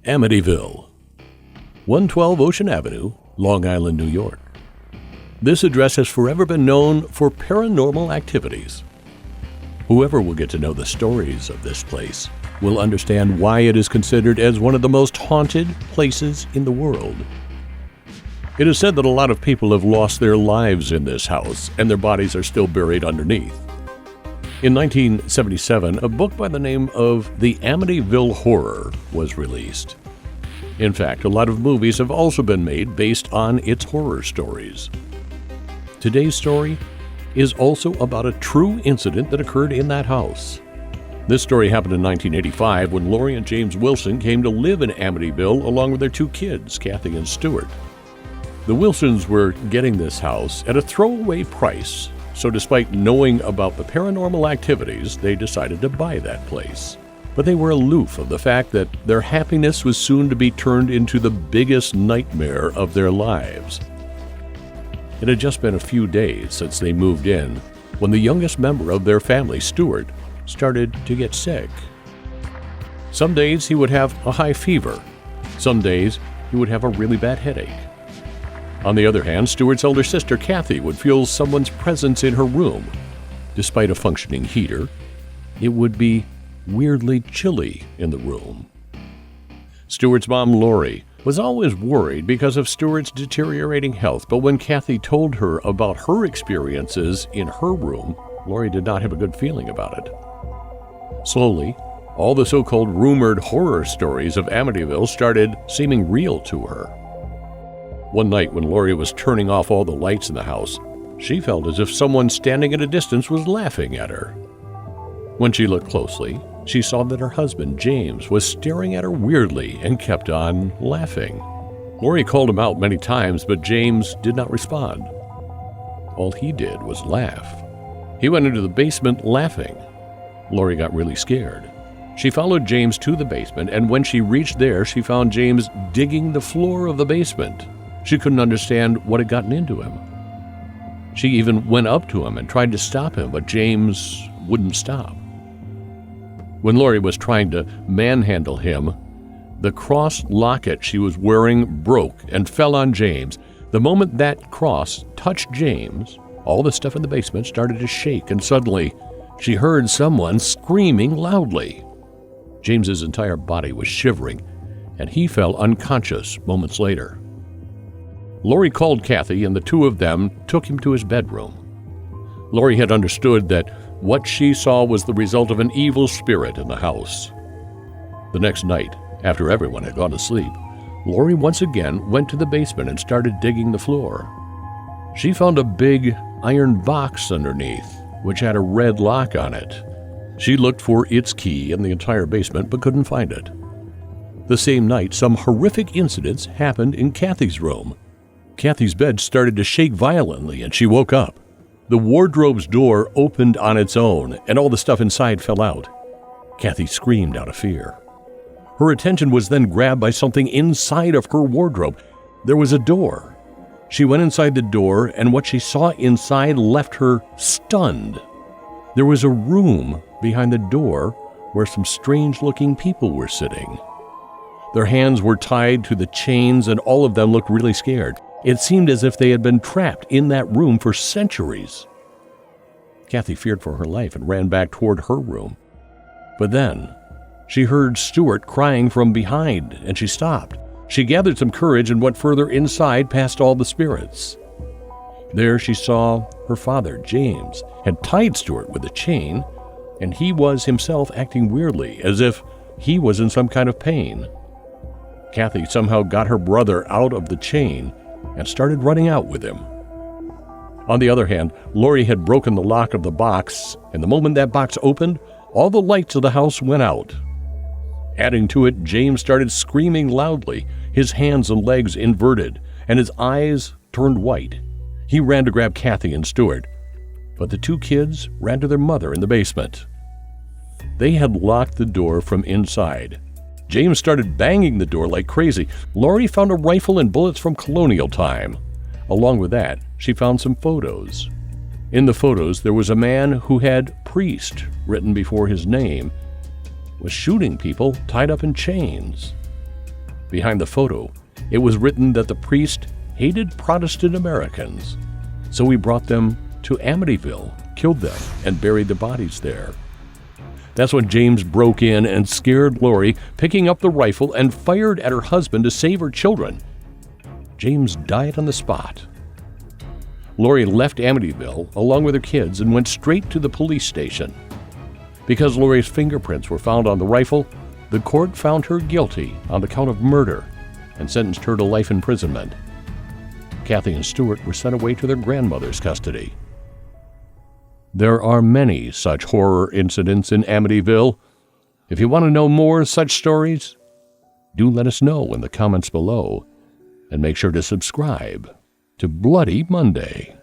Amityville, 112 Ocean Avenue, Long Island, New York. This address has forever been known for paranormal activities. Whoever will get to know the stories of this place will understand why it is considered as one of the most haunted places in the world. It is said that a lot of people have lost their lives in this house, and their bodies are still buried underneath. In 1977, a book by the name of The Amityville Horror was released. In fact, a lot of movies have also been made based on its horror stories. Today's story is also about a true incident that occurred in that house. This story happened in 1985 when Lori and James Wilson came to live in Amityville along with their two kids, Kathy and Stuart. The Wilsons were getting this house at a throwaway price. So despite knowing about the paranormal activities, they decided to buy that place. But they were aloof of the fact that their happiness was soon to be turned into the biggest nightmare of their lives. It had just been a few days since they moved in when the youngest member of their family, Stuart, started to get sick. Some days he would have a high fever. Some days he would have a really bad headache. On the other hand, Stuart's older sister, Kathy, would feel someone's presence in her room. Despite a functioning heater, it would be weirdly chilly in the room. Stuart's mom, Lori, was always worried because of Stuart's deteriorating health, but when Kathy told her about her experiences in her room, Lori did not have a good feeling about it. Slowly, all the so-called rumored horror stories of Amityville started seeming real to her. One night when Lori was turning off all the lights in the house, she felt as if someone standing at a distance was laughing at her. When she looked closely, she saw that her husband, James, was staring at her weirdly and kept on laughing. Lori called him out many times, but James did not respond. All he did was laugh. He went into the basement laughing. Lori got really scared. She followed James to the basement, and when she reached there, she found James digging the floor of the basement. She couldn't understand what had gotten into him. She even went up to him and tried to stop him, but James wouldn't stop. When Lori was trying to manhandle him, the cross locket she was wearing broke and fell on James. The moment that cross touched James, all the stuff in the basement started to shake, and suddenly she heard someone screaming loudly. James's entire body was shivering, and he fell unconscious moments later. Lori called Kathy, and the two of them took him to his bedroom. Lori had understood that what she saw was the result of an evil spirit in the house. The next night, after everyone had gone to sleep, Lori once again went to the basement and started digging the floor. She found a big iron box underneath, which had a red lock on it. She looked for its key in the entire basement but couldn't find it. The same night, some horrific incidents happened in Kathy's room. Kathy's bed started to shake violently, and she woke up. The wardrobe's door opened on its own, and all the stuff inside fell out. Kathy screamed out of fear. Her attention was then grabbed by something inside of her wardrobe. There was a door. She went inside the door, and what she saw inside left her stunned. There was a room behind the door where some strange-looking people were sitting. Their hands were tied to the chains, and all of them looked really scared. It seemed as if they had been trapped in that room for centuries. Kathy feared for her life and ran back toward her room. But then, she heard Stuart crying from behind, and she stopped. She gathered some courage and went further inside past all the spirits. There she saw her father, James, had tied Stuart with a chain, and he was himself acting weirdly, as if he was in some kind of pain. Kathy somehow got her brother out of the chain and started running out with him. On the other hand, Lori had broken the lock of the box, and the moment that box opened, all the lights of the house went out. Adding to it, James started screaming loudly, his hands and legs inverted, and his eyes turned white. He ran to grab Kathy and Stuart, but the two kids ran to their mother in the basement. They had locked the door from inside. James started banging the door like crazy. Lori found a rifle and bullets from colonial time. Along with that, she found some photos. In the photos, there was a man who had priest written before his name, was shooting people tied up in chains. Behind the photo, it was written that the priest hated Protestant Americans, so he brought them to Amityville, killed them, and buried the bodies there. That's when James broke in and scared Lori, picking up the rifle and fired at her husband to save her children. James died on the spot. Lori left Amityville along with her kids and went straight to the police station. Because Lori's fingerprints were found on the rifle, the court found her guilty on the count of murder and sentenced her to life imprisonment. Kathy and Stuart were sent away to their grandmother's custody. There are many such horror incidents in Amityville. If you want to know more such stories, do let us know in the comments below, and make sure to subscribe to Bloody Monday.